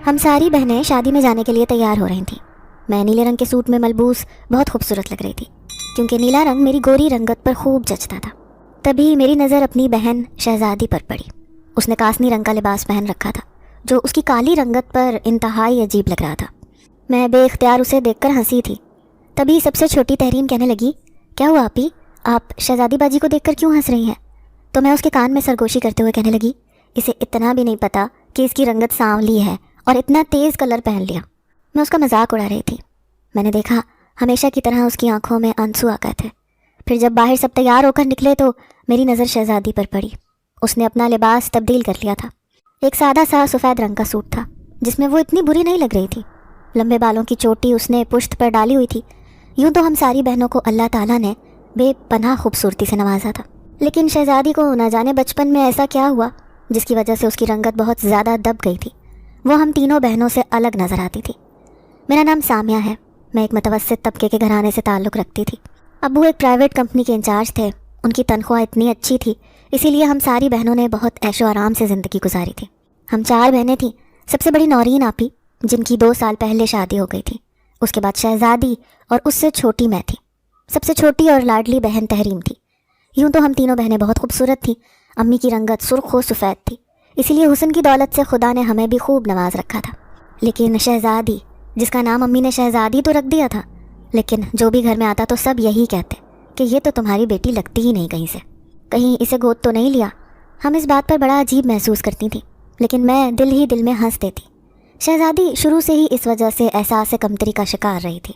ہم ساری بہنیں شادی میں جانے کے لیے تیار ہو رہی تھیں۔ میں نیلے رنگ کے سوٹ میں ملبوس بہت خوبصورت لگ رہی تھی، کیونکہ نیلا رنگ میری گوری رنگت پر خوب جچتا تھا۔ تبھی میری نظر اپنی بہن شہزادی پر پڑی۔ اس نے کاسنی رنگ کا لباس پہن رکھا تھا، جو اس کی کالی رنگت پر انتہائی عجیب لگ رہا تھا۔ میں بے اختیار اسے دیکھ کر ہنسی تھی۔ تبھی سب سے چھوٹی تحریم کہنے لگی، کیا ہوا آپی، آپ شہزادی باجی کو دیکھ کر کیوں ہنس رہی ہیں؟ تو میں اس کے کان میں سرگوشی کرتے ہوئے کہنے لگی، اسے اتنا بھی نہیں پتا کہ اس کی رنگت سانولی ہے اور اتنا تیز کلر پہن لیا۔ میں اس کا مذاق اڑا رہی تھی۔ میں نے دیکھا ہمیشہ کی طرح اس کی آنکھوں میں آنسو آ گئے تھے۔ پھر جب باہر سب تیار ہو کر نکلے تو میری نظر شہزادی پر پڑی۔ اس نے اپنا لباس تبدیل کر لیا تھا۔ ایک سادہ سا سفید رنگ کا سوٹ تھا، جس میں وہ اتنی بری نہیں لگ رہی تھی۔ لمبے بالوں کی چوٹی اس نے پشت پر ڈالی ہوئی تھی۔ یوں تو ہم ساری بہنوں کو اللہ تعالیٰ نے بے پناہ خوبصورتی سے نوازا تھا، لیکن شہزادی کو نہ جانے بچپن میں ایسا کیا ہوا جس کی وجہ سے اس کی رنگت بہت زیادہ دب گئی تھی۔ وہ ہم تینوں بہنوں سے الگ نظر آتی تھی۔ میرا نام سامیہ ہے۔ میں ایک متوسط طبقے کے گھرانے سے تعلق رکھتی تھی۔ ابو ایک پرائیویٹ کمپنی کے انچارج تھے۔ ان کی تنخواہ اتنی اچھی تھی، اسی لیے ہم ساری بہنوں نے بہت عیش و آرام سے زندگی گزاری تھی۔ ہم 4 بہنیں تھیں۔ سب سے بڑی نورین آپی، جن کی 2 سال پہلے شادی ہو گئی تھی۔ اس کے بعد شہزادی، اور اس سے چھوٹی میں تھی۔ سب سے چھوٹی اور لاڈلی بہن تحریم تھی۔ یوں تو ہم تینوں بہنیں بہت خوبصورت تھیں۔ امی کی رنگت سرخ و سفید تھی، اسی لیے حسن کی دولت سے خدا نے ہمیں بھی خوب نواز رکھا تھا۔ لیکن شہزادی، جس کا نام امی نے شہزادی تو رکھ دیا تھا، لیکن جو بھی گھر میں آتا تو سب یہی کہتے کہ یہ تو تمہاری بیٹی لگتی ہی نہیں کہیں سے، کہیں اسے گود تو نہیں لیا۔ ہم اس بات پر بڑا عجیب محسوس کرتی تھیں، لیکن میں دل ہی دل میں ہنس دیتی۔ شہزادی شروع سے ہی اس وجہ سے احساس کمتری کا شکار رہی تھی۔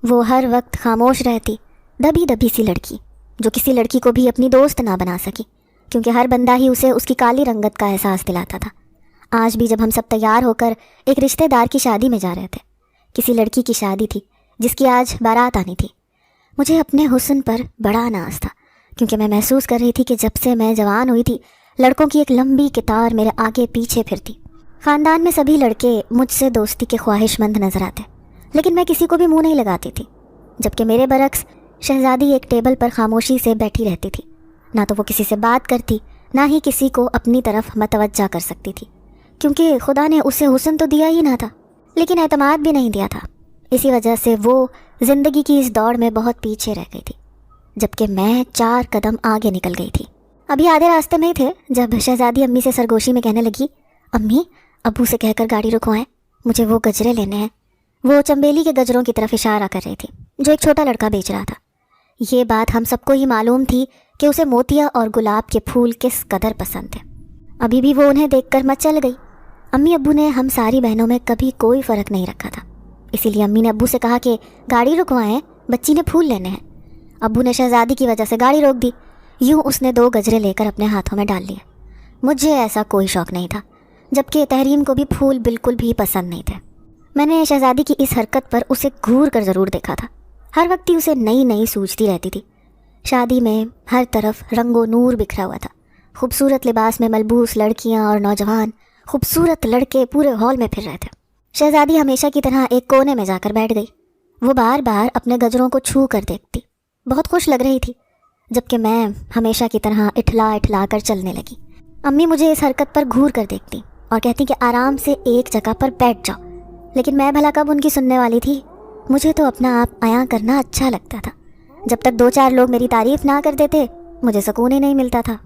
وہ ہر وقت خاموش رہتی، دبی دبی سی لڑکی، جو کسی لڑکی کو بھی اپنی دوست نہ بنا سکی، کیونکہ ہر بندہ ہی اسے اس کی کالی رنگت کا احساس دلاتا تھا۔ آج بھی جب ہم سب تیار ہو کر ایک رشتہ دار کی شادی میں جا رہے تھے، کسی لڑکی کی شادی تھی جس کی آج بارات آنی تھی، مجھے اپنے حسن پر بڑا ناز تھا، کیونکہ میں محسوس کر رہی تھی کہ جب سے میں جوان ہوئی تھی، لڑکوں کی ایک لمبی قطار میرے آگے پیچھے پھرتی۔ خاندان میں سبھی لڑکے مجھ سے دوستی کے خواہش مند نظر آتے، لیکن میں کسی کو بھی منہ نہیں لگاتی تھی، جبکہ میرے برعکس شہزادی ایک ٹیبل پر خاموشی سے بیٹھی رہتی تھی۔ نہ تو وہ کسی سے بات کرتی، نہ ہی کسی کو اپنی طرف متوجہ کر سکتی تھی، کیونکہ خدا نے اسے حسن تو دیا ہی نہ تھا، لیکن اعتماد بھی نہیں دیا تھا۔ اسی وجہ سے وہ زندگی کی اس دوڑ میں بہت پیچھے رہ گئی تھی، جبکہ میں 4 قدم آگے نکل گئی تھی۔ ابھی آدھے راستے میں ہی تھے جب شہزادی امی سے سرگوشی میں کہنے لگی، امی، ابو سے کہہ کر گاڑی رکوائیں، مجھے وہ گجرے لینے ہیں۔ وہ چنبیلی کے گجروں کی طرف اشارہ کر رہی تھی جو ایک چھوٹا لڑکا بیچ رہا تھا۔ یہ بات ہم سب کو ہی معلوم تھی کہ اسے موتیا اور گلاب کے پھول کس قدر پسند تھے۔ ابھی بھی وہ انہیں دیکھ کر مچل گئی۔ امی ابو نے ہم ساری بہنوں میں کبھی کوئی فرق نہیں رکھا تھا، اسی لیے امی نے ابو سے کہا کہ گاڑی رکوائیں، بچی نے پھول لینے ہیں۔ ابو نے شہزادی کی وجہ سے گاڑی روک دی۔ یوں اس نے 2 گجرے لے کر اپنے ہاتھوں میں ڈال لیے۔ مجھے ایسا کوئی شوق نہیں تھا، جبکہ تحریم کو بھی پھول بالکل بھی پسند نہیں تھے۔ میں نے شہزادی کی اس حرکت پر اسے گھور کر ضرور دیکھا تھا۔ ہر وقت ہی اسے نئی نئی سوچتی رہتی تھی۔ شادی میں ہر طرف رنگ و نور بکھرا ہوا تھا۔ خوبصورت لباس میں ملبوس لڑکیاں اور نوجوان، خوبصورت لڑکے پورے ہال میں پھر رہے تھے۔ شہزادی ہمیشہ کی طرح ایک کونے میں جا کر بیٹھ گئی۔ وہ بار بار اپنے گجروں کو چھو کر دیکھتی، بہت خوش لگ رہی تھی، جبکہ میں ہمیشہ کی طرح اٹھلا اٹھلا کر چلنے لگی۔ امی مجھے اس حرکت پر گھور کر دیکھتی اور کہتی کہ آرام سے ایک جگہ پر بیٹھ جاؤ، لیکن میں بھلا کب ان کی سننے والی تھی۔ مجھے تو اپنا آپ عیاں کرنا اچھا لگتا تھا۔ جب تک 2-4 لوگ میری تعریف نہ کر دیتے، مجھے سکون ہی نہیں ملتا تھا۔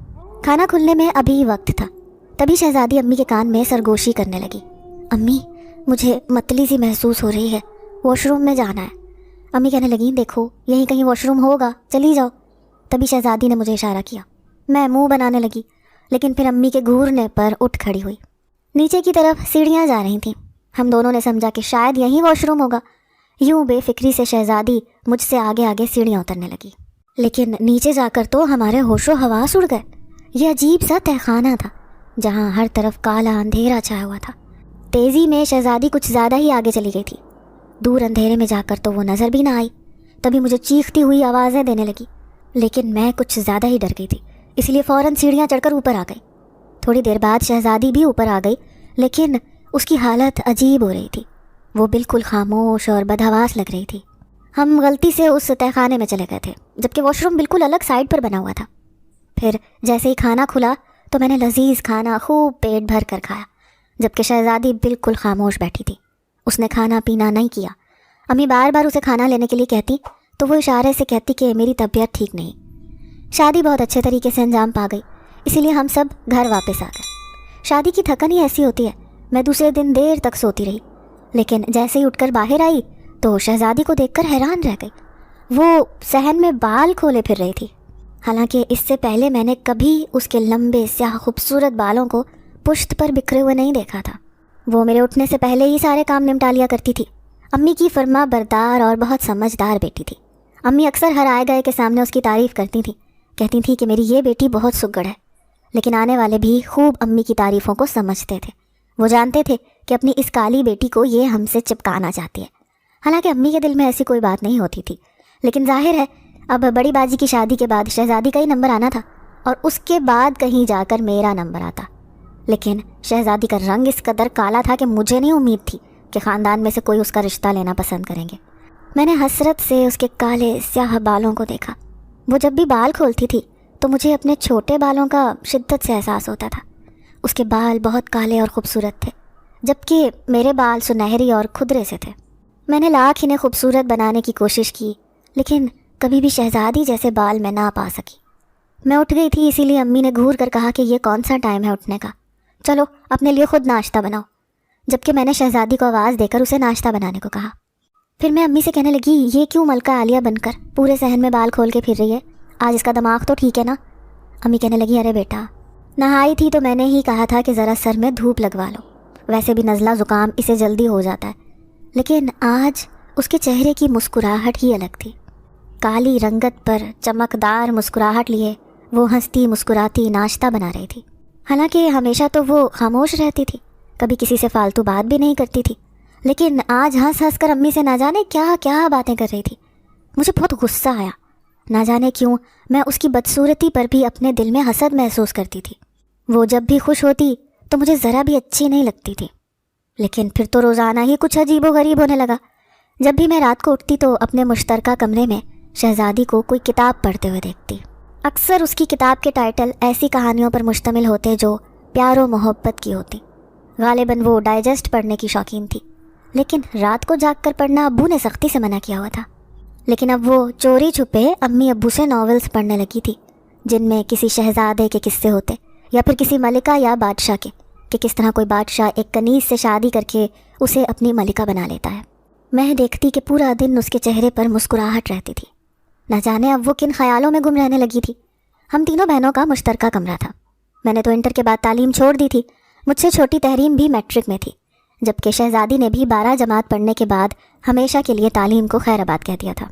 کھانا کھلنے میں ابھی وقت تھا، تبھی شہزادی امی کے کان میں سرگوشی کرنے لگی، امی، مجھے متلی سی محسوس ہو رہی ہے، واش روم میں جانا ہے۔ امی کہنے لگیں، دیکھو یہیں کہیں واش روم ہوگا، چلی جاؤ۔ تبھی شہزادی نے مجھے اشارہ کیا۔ میں منہ بنانے لگی، لیکن پھر امی کے گھورنے پر اٹھ کھڑی ہوئی۔ نیچے کی طرف سیڑھیاں جا رہی تھیں۔ ہم دونوں نے سمجھا کہ شاید یہیں واش روم ہوگا۔ یوں بے فکری سے شہزادی مجھ سے آگے آگے سیڑھیاں اترنے لگی، لیکن نیچے جا کر تو ہمارے ہوش و حواس اڑ گئے۔ یہ عجیب سا تہخانہ تھا جہاں ہر طرف کالا اندھیرا چھایا ہوا تھا۔ تیزی میں شہزادی کچھ زیادہ ہی آگے چلی گئی تھی۔ دور اندھیرے میں جا کر تو وہ نظر بھی نہ آئی۔ تبھی مجھے چیختی ہوئی آوازیں دینے لگی، لیکن میں کچھ زیادہ ہی ڈر گئی تھی، اس لیے فوراً سیڑھیاں چڑھ کر اوپر آ گئی۔ تھوڑی دیر بعد شہزادی بھی اوپر آ گئی، لیکن اس کی حالت عجیب ہو رہی تھی۔ وہ بالکل خاموش اور بدحواس لگ رہی تھی۔ ہم غلطی سے اس تہخانے میں چلے گئے تھے، جبکہ واش روم بالکل الگ سائڈ پر بنا ہوا تھا۔ پھر جیسے ہی کھانا کھلا تو میں نے لذیذ کھانا خوب پیٹ بھر کر کھایا۔ جبکہ شہزادی بالکل خاموش بیٹھی تھی۔ اس نے کھانا پینا نہیں کیا۔ امی بار بار اسے کھانا لینے کے لیے کہتی تو وہ اشارے سے کہتی کہ میری طبیعت ٹھیک نہیں۔ شادی بہت اچھے طریقے سے انجام پا گئی، اسی لیے ہم سب گھر واپس آ گئے۔ شادی کی تھکن ہی ایسی ہوتی ہے، میں دوسرے دن دیر تک سوتی رہی، لیکن جیسے ہی اٹھ کر باہر آئی تو شہزادی کو دیکھ کر حیران رہ گئی۔ وہ صحن میں بال کھولے پھر رہی تھی، حالانکہ اس سے پہلے میں نے کبھی اس کے لمبے سیاہ خوبصورت بالوں کو پشت پر بکھرے ہوئے نہیں دیکھا تھا۔ وہ میرے اٹھنے سے پہلے ہی سارے کام نمٹا لیا کرتی تھی۔ امی کی فرما بردار اور بہت سمجھدار بیٹی تھی۔ امی اکثر ہر آئے گئے کے سامنے اس کی تعریف کرتی تھیں، کہتی تھیں کہ میری یہ بیٹی بہت سگڑ ہے۔ لیکن آنے والے بھی خوب امی کی تعریفوں کو سمجھتے تھے۔ وہ جانتے تھے کہ اپنی اس کالی بیٹی کو یہ ہم سے چپکانا چاہتی ہے۔ حالانکہ امی کے دل میں ایسی کوئی بات نہیں ہوتی تھی، لیکن ظاہر ہے اب بڑی باجی کی شادی کے بعد شہزادی کا ہی نمبر آنا تھا، اور اس کے بعد کہیں جا کر میرا نمبر آتا۔ لیکن شہزادی کا رنگ اس قدر کالا تھا کہ مجھے نہیں امید تھی کہ خاندان میں سے کوئی اس کا رشتہ لینا پسند کریں گے۔ میں نے حسرت سے اس کے کالے سیاہ بالوں کو دیکھا۔ وہ جب بھی بال کھولتی تھی تو مجھے اپنے چھوٹے بالوں کا شدت سے احساس ہوتا تھا۔ اس کے بال بہت کالے اور خوبصورت تھے، جبکہ میرے بال سنہری اور کھدرے سے تھے۔ میں نے لاکھ انہیں خوبصورت بنانے کی کوشش کی، لیکن کبھی بھی شہزادی جیسے بال میں نہ پا سکی۔ میں اٹھ گئی تھی، اسی لیے امی نے گھور کر کہا کہ یہ کون سا ٹائم ہے اٹھنے کا، چلو اپنے لیے خود ناشتہ بناؤ، جبکہ میں نے شہزادی کو آواز دے کر اسے ناشتہ بنانے کو کہا۔ پھر میں امی سے کہنے لگی، یہ کیوں ملکہ عالیہ بن کر پورے صحن میں بال کھول کے پھر رہی ہے؟ آج اس کا دماغ تو ٹھیک ہے نا؟ امی کہنے لگی، ارے بیٹا، نہائی تھی تو میں نے ہی کہا تھا کہ ذرا سر میں دھوپ لگوا لو، ویسے بھی نزلہ زکام اسے جلدی ہو جاتا ہے۔ لیکن آج اس کے چہرے کی مسکراہٹ ہی الگ تھی۔ کالی رنگت پر چمکدار مسکراہٹ لیے وہ ہنستی مسکراتی ناشتہ بنا رہی تھی۔ حالانکہ ہمیشہ تو وہ خاموش رہتی تھی، کبھی کسی سے فالتو بات بھی نہیں کرتی تھی، لیکن آج ہنس ہنس کر امی سے نہ جانے کیا کیا باتیں کر رہی تھی۔ مجھے بہت غصہ آیا، نہ جانے کیوں میں اس کی بدصورتی پر بھی اپنے دل میں حسد محسوس کرتی تھی۔ وہ جب بھی خوش ہوتی تو مجھے ذرا بھی اچھی نہیں لگتی تھی، لیکن پھر تو روزانہ ہی کچھ عجیب و غریب ہونے لگا۔ جب بھی میں رات کو اٹھتی تو اپنے مشترکہ کمرے میں شہزادی کو کوئی کتاب پڑھتے ہوئے دیکھتی۔ اکثر اس کی کتاب کے ٹائٹل ایسی کہانیوں پر مشتمل ہوتے جو پیار و محبت کی ہوتی۔ غالباً وہ ڈائجسٹ پڑھنے کی شوقین تھی، لیکن رات کو جاگ کر پڑھنا ابو نے سختی سے منع کیا ہوا تھا۔ لیکن اب وہ چوری چھپے امی ابو سے ناولز پڑھنے لگی تھی، جن میں کسی شہزادے کے قصے ہوتے، یا پھر کسی ملکہ یا بادشاہ کے، کہ کس طرح کوئی بادشاہ ایک کنیز سے شادی کر کے اسے اپنی ملکہ بنا لیتا ہے۔ میں دیکھتی کہ پورا دن اس کے چہرے پر مسکراہٹ رہتی تھی، نہ جانے اب وہ کن خیالوں میں گم رہنے لگی تھی۔ ہم تینوں بہنوں کا مشترکہ کمرہ تھا۔ میں نے تو انٹر کے بعد تعلیم چھوڑ دی تھی، مجھ سے چھوٹی تحریم بھی میٹرک میں تھی، جبکہ شہزادی نے بھی 12 جماعت پڑھنے کے بعد ہمیشہ کے لیے تعلیم کو خیر آباد کہہ دیا تھا۔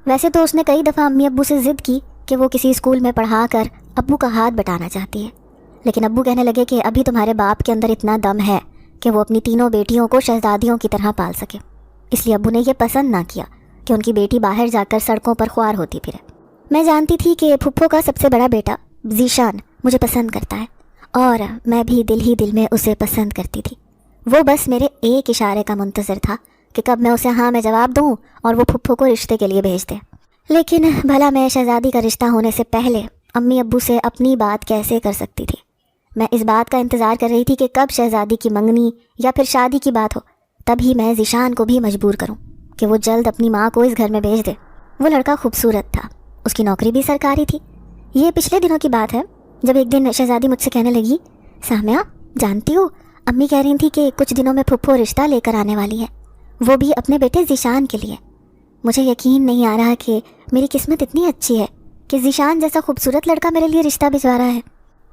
ویسے تو اس نے کئی دفعہ امی ابو سے ضد کی کہ وہ کسی اسکول میں پڑھا کر ابو کا ہاتھ بٹانا چاہتی ہے، لیکن ابو کہنے لگے کہ ابھی تمہارے باپ کے اندر اتنا دم ہے کہ وہ اپنی تینوں بیٹیوں کو شہزادیوں کی طرح پال سکے۔ اس لیے ابو نے یہ پسند نہ کیا کہ ان کی بیٹی باہر جا کر سڑکوں پر خوار ہوتی پھرے۔ میں جانتی تھی کہ پھپھو کا سب سے بڑا بیٹا ذیشان مجھے پسند کرتا ہے، اور میں بھی دل ہی دل میں اسے پسند کرتی تھی۔ وہ بس میرے ایک اشارے کا منتظر تھا کہ کب میں اسے ہاں میں جواب دوں اور وہ پھپھو کو رشتے کے لیے بھیج دے۔ لیکن بھلا میں شہزادی کا رشتہ ہونے سے پہلے امی ابو سے اپنی بات کیسے کر سکتی تھی؟ میں اس بات کا انتظار کر رہی تھی کہ کب شہزادی کی منگنی یا پھر شادی کی بات ہو، تبھی میں ذیشان کو بھی مجبور کروں کہ وہ جلد اپنی ماں کو اس گھر میں بھیج دے۔ وہ لڑکا خوبصورت تھا، اس کی نوکری بھی سرکاری تھی۔ یہ پچھلے دنوں کی بات ہے، جب ایک دن شہزادی مجھ سے کہنے لگی، سامیہ جانتی ہو امی کہہ رہی تھی کہ کچھ دنوں میں پھپھو رشتہ لے کر آنے والی ہے، وہ بھی اپنے بیٹے ذیشان کے لیے۔ مجھے یقین نہیں آ رہا کہ میری قسمت اتنی اچھی ہے کہ ذیشان جیسا خوبصورت لڑکا میرے لیے رشتہ بھجوا رہا ہے۔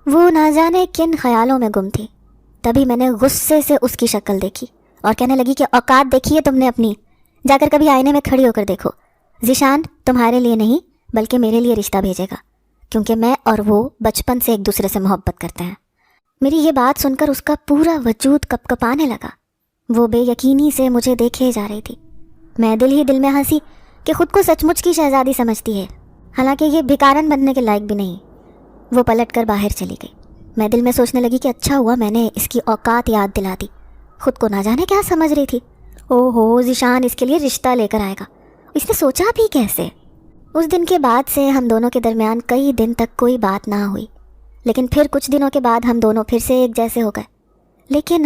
وہ نہ جانے کن خیالوں میں گم تھی۔ تبھی میں نے غصے سے اس کی شکل دیکھی اور کہنے لگی کہ اوقات دیکھی ہے تم نے اپنی، جا کر کبھی آئینے میں کھڑی ہو کر دیکھو، ذیشان تمہارے لیے نہیں بلکہ میرے لیے رشتہ بھیجے گا، کیونکہ میں اور وہ بچپن سے ایک دوسرے سے محبت کرتے ہیں۔ میری یہ بات سن کر اس کا پورا وجود کپ کپانے لگا۔ وہ بے یقینی سے مجھے دیکھے جا رہی تھی۔ میں دل ہی دل میں ہنسی کہ خود کو سچ مچ کی شہزادی سمجھتی ہے، حالانکہ یہ بھکارن بننے کے لائق بھی نہیں۔ وہ پلٹ کر باہر چلی گئی۔ میں دل میں سوچنے لگی کہ اچھا ہوا میں نے اس کی اوقات یاد دلا دی، خود کو نہ جانے کیا سمجھ رہی تھی۔ او ہو، ذیشان اس کے لیے رشتہ لے کر آئے گا، اس نے سوچا بھی کیسے؟ اس دن کے بعد سے ہم دونوں کے درمیان کئی دن تک کوئی بات نہ ہوئی، لیکن پھر کچھ دنوں کے بعد ہم دونوں پھر سے ایک جیسے ہو گئے۔ لیکن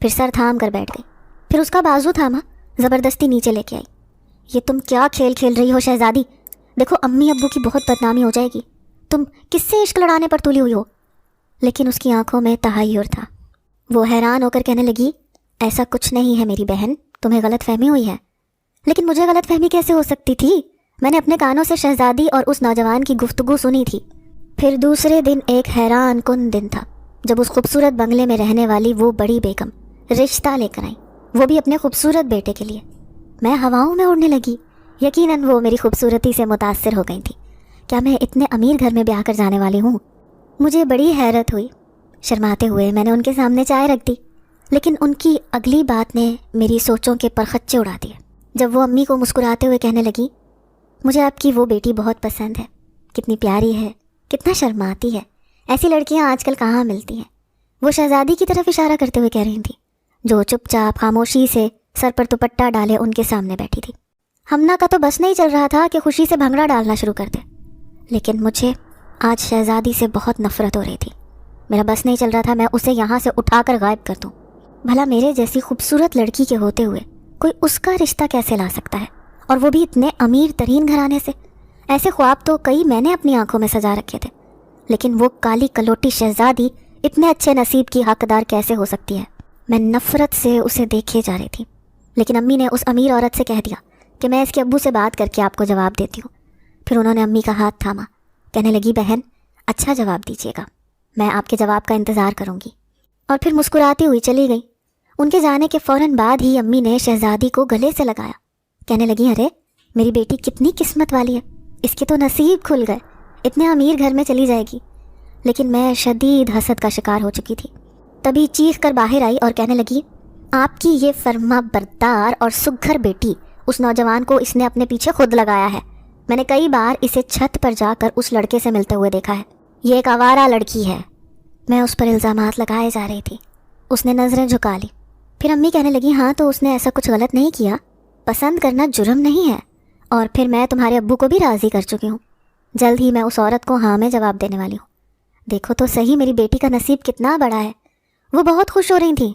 پھر سر تھام کر بیٹھ گئی، پھر اس کا بازو تھاما، زبردستی نیچے لے کے آئی۔ یہ تم کیا کھیل کھیل رہی ہو شہزادی؟ دیکھو امی ابو کی بہت بدنامی ہو جائے گی، تم کس سے عشق لڑانے پر تلی ہوئی ہو؟ لیکن اس کی آنکھوں میں تحیر تھا۔ وہ حیران ہو کر کہنے لگی، ایسا کچھ نہیں ہے میری بہن، تمہیں غلط فہمی ہوئی ہے۔ لیکن مجھے غلط فہمی کیسے ہو سکتی تھی؟ میں نے اپنے کانوں سے شہزادی اور اس نوجوان کی گفتگو سنی تھی۔ پھر دوسرے دن ایک حیران کن دن تھا جب اس خوبصورت بنگلے میں رہنے والی وہ بڑی بیگم رشتہ لے کر آئیں، وہ بھی اپنے خوبصورت بیٹے کے لیے۔ میں ہواؤں میں اڑنے لگی، یقیناً وہ میری خوبصورتی سے متاثر ہو گئی تھی۔ کیا میں اتنے امیر گھر میں بیاہ کر جانے والی ہوں؟ مجھے بڑی حیرت ہوئی۔ شرماتے ہوئے میں نے ان کے سامنے چائے رکھ دی، لیکن ان کی اگلی بات نے میری سوچوں کے پرخچے اڑا دیے جب وہ امی کو مسکراتے ہوئے کہنے لگی، مجھے آپ کی وہ بیٹی بہت پسند ہے، کتنی پیاری ہے، کتنا شرماتی ہے، ایسی لڑکیاں آج کل کہاں ملتی ہیں۔ وہ شہزادی کی طرف اشارہ کرتے ہوئے کہہ رہی تھیں، جو چپ چاپ خاموشی سے سر پر دوپٹہ ڈالے ان کے سامنے بیٹھی تھی۔ ہمنا کا تو بس نہیں چل رہا تھا کہ خوشی سے بھنگڑا ڈالنا شروع کر دے، لیکن مجھے آج شہزادی سے بہت نفرت ہو رہی تھی۔ میرا بس نہیں چل رہا تھا میں اسے یہاں سے اٹھا کر غائب کر دوں۔ بھلا میرے جیسی خوبصورت لڑکی کے ہوتے ہوئے کوئی اس کا رشتہ کیسے لا سکتا ہے، اور وہ بھی اتنے امیر ترین گھرانے سے؟ ایسے خواب تو کئی میں نے اپنی آنکھوں میں سجا رکھے تھے، لیکن وہ کالی کلوٹی شہزادی اتنے اچھے نصیب کی حقدار کیسے ہو سکتی ہے؟ میں نفرت سے اسے دیکھے جا رہی تھی، لیکن امی نے اس امیر عورت سے کہہ دیا کہ میں اس کے ابو سے بات کر کے آپ کو جواب دیتی ہوں۔ پھر انہوں نے امی کا ہاتھ تھاما، کہنے لگی، بہن اچھا جواب دیجیے گا، میں آپ کے جواب کا انتظار کروں گی، اور پھر مسکراتی ہوئی چلی گئی۔ ان کے جانے کے فوراً بعد ہی امی نے شہزادی کو گلے سے لگایا، کہنے لگی، ارے میری بیٹی کتنی قسمت والی ہے، اس کے تو نصیب کھل گئے، اتنے امیر گھر میں چلی جائے گی۔ لیکن میں شدید حسد کا شکار ہو چکی تھی، تبھی چیخ کر باہر آئی اور کہنے لگی، آپ کی یہ فرما بردار اور سگھر بیٹی، اس نوجوان کو اس نے اپنے پیچھے خود لگایا ہے۔ میں نے کئی بار اسے چھت پر جا کر اس لڑکے سے ملتے ہوئے دیکھا ہے، یہ ایک آوارہ لڑکی ہے۔ میں اس پر الزامات لگائے جا رہی تھی۔ اس نے نظریں جھکا لی۔ پھر امی کہنے لگی، ہاں تو اس نے ایسا کچھ غلط نہیں کیا، پسند کرنا جرم نہیں ہے، اور پھر میں تمہارے ابو کو بھی راضی کر چکی ہوں، جلد ہی میں اس عورت کو ہاں میں جواب دینے والی ہوں۔ دیکھو تو صحیح میری بیٹی کا نصیب کتنا بڑا ہے۔ وہ بہت خوش ہو رہی تھیں،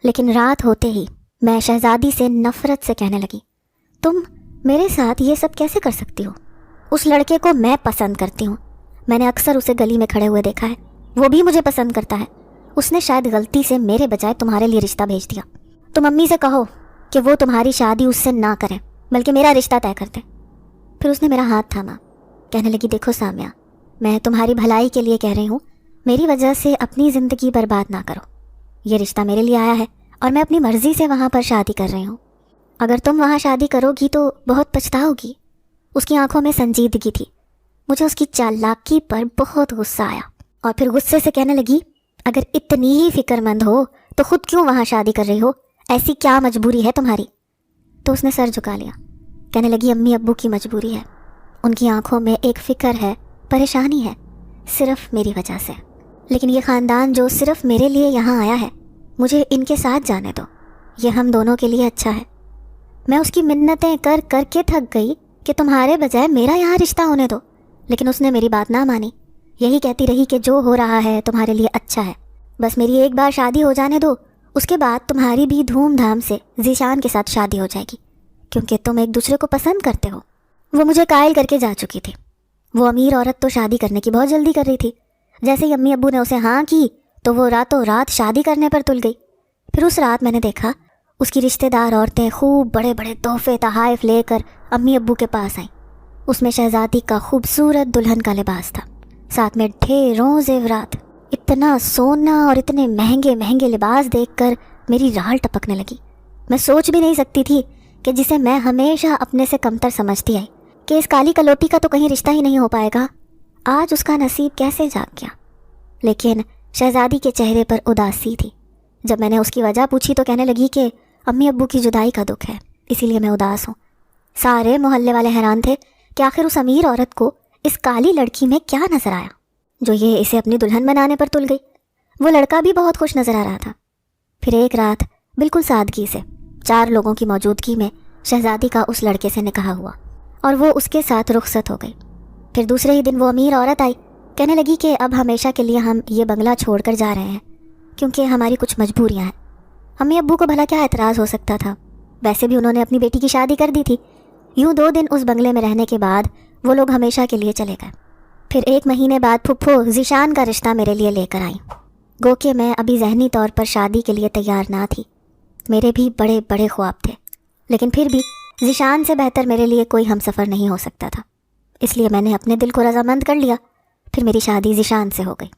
لیکن رات ہوتے ہی میں شہزادی سے نفرت سے کہنے لگی، تم میرے ساتھ یہ سب کیسے کر سکتی ہو؟ اس لڑکے کو میں پسند کرتی ہوں، میں نے اکثر اسے گلی میں کھڑے ہوئے دیکھا ہے، وہ بھی مجھے پسند کرتا ہے۔ اس نے شاید غلطی سے میرے بجائے تمہارے لیے رشتہ بھیج دیا۔ تم امی سے کہو کہ وہ تمہاری شادی اس سے نہ کریں، بلکہ میرا رشتہ طے کر دیں۔ پھر اس نے میرا ہاتھ تھاما، کہنے لگی، دیکھو سامیہ، میں تمہاری بھلائی کے لیے کہہ رہی ہوں، میری وجہ سے اپنی زندگی برباد نہ کرو۔ یہ رشتہ میرے لیے آیا ہے اور میں اپنی مرضی سے وہاں پر شادی کر رہی ہوں۔ اگر تم وہاں شادی کرو گی تو بہت پچھتاؤ گی۔ اس کی آنکھوں میں سنجیدگی تھی۔ مجھے اس کی چالاکی پر بہت غصہ آیا، اور پھر غصے سے کہنے لگی، اگر اتنی ہی فکر مند ہو تو خود کیوں وہاں شادی کر رہی ہو؟ ایسی کیا مجبوری ہے تمہاری؟ تو اس نے سر جھکا لیا، کہنے لگی، امی ابو کی مجبوری ہے، ان کی آنکھوں میں ایک فکر ہے، پریشانی ہے، صرف میری وجہ سے۔ لیکن یہ خاندان جو صرف میرے لیے یہاں آیا ہے، مجھے ان کے ساتھ جانے دو، یہ ہم دونوں کے لیے اچھا ہے۔ میں اس کی منتیں کر کر کے تھک گئی کہ تمہارے بجائے میرا یہاں رشتہ ہونے دو، لیکن اس نے میری بات نہ مانی، یہی کہتی رہی کہ جو ہو رہا ہے تمہارے لیے اچھا ہے، بس میری ایک بار شادی ہو جانے دو، اس کے بعد تمہاری بھی دھوم دھام سے ذیشان کے ساتھ شادی ہو جائے گی، کیونکہ تم ایک دوسرے کو پسند کرتے ہو۔ وہ مجھے قائل کر کے جا چکی تھی۔ وہ امیر عورت تو شادی کرنے کی بہت جلدی کر رہی تھی، جیسے ہی امی ابو نے اسے ہاں کی تو وہ راتوں رات شادی کرنے پر تل گئی۔ پھر اس رات میں نے دیکھا اس کی رشتہ دار عورتیں خوب بڑے بڑے تحفے تحائف لے کر امی ابو کے پاس آئیں۔ اس میں شہزادی کا خوبصورت دلہن کا لباس تھا، ساتھ میں ڈھیروں زیورات۔ اتنا سونا اور اتنے مہنگے مہنگے لباس دیکھ کر میری راڑ ٹپکنے لگی۔ میں سوچ بھی نہیں سکتی تھی کہ جسے میں ہمیشہ اپنے سے کمتر سمجھتی آئی کہ اس کالی کلوٹی کا تو کہیں رشتہ ہی نہیں ہو پائے گا، آج اس کا نصیب کیسے جاگ گیا۔ لیکن شہزادی کے چہرے پر اداسی تھی۔ جب میں نے اس کی وجہ پوچھی تو کہنے لگی کہ امی ابو کی جدائی کا دکھ ہے، اسی لیے میں اداس ہوں۔ سارے محلے والے حیران تھے کہ آخر اس امیر عورت کو اس کالی لڑکی میں کیا نظر آیا جو یہ اسے اپنی دلہن بنانے پر تل گئی۔ وہ لڑکا بھی بہت خوش نظر آ رہا تھا۔ پھر ایک رات بالکل سادگی سے 4 لوگوں کی موجودگی میں شہزادی کا اس لڑکے سے نکاح ہوا اور وہ اس کے ساتھ رخصت ہو گئی۔ پھر دوسرے ہی دن وہ امیر عورت آئی، کہنے لگی کہ اب ہمیشہ کے لیے ہم یہ بنگلہ چھوڑ کر جا رہے ہیں کیونکہ ہماری کچھ مجبوریاں ہیں۔ امی ابو کو بھلا کیا اعتراض ہو سکتا تھا؟ ویسے بھی انہوں نے اپنی بیٹی کی شادی کر دی تھی۔ یوں 2 دن اس بنگلے میں رہنے کے بعد وہ لوگ ہمیشہ کے لیے چلے گئے۔ پھر 1 مہینے بعد پھپھو ذیشان کا رشتہ میرے لیے لے کر آئیں۔ گو کہ میں ابھی ذہنی طور پر شادی کے لیے تیار نہ تھی۔ میرے بھی بڑے بڑے خواب تھے، لیکن پھر بھی ذیشان سے بہتر میرے لیے کوئی ہم سفر نہیں ہو سکتا تھا، اس لیے میں نے اپنے دل کو رضامند کر لیا۔ پھر میری شادی ذیشان سے ہو گئی۔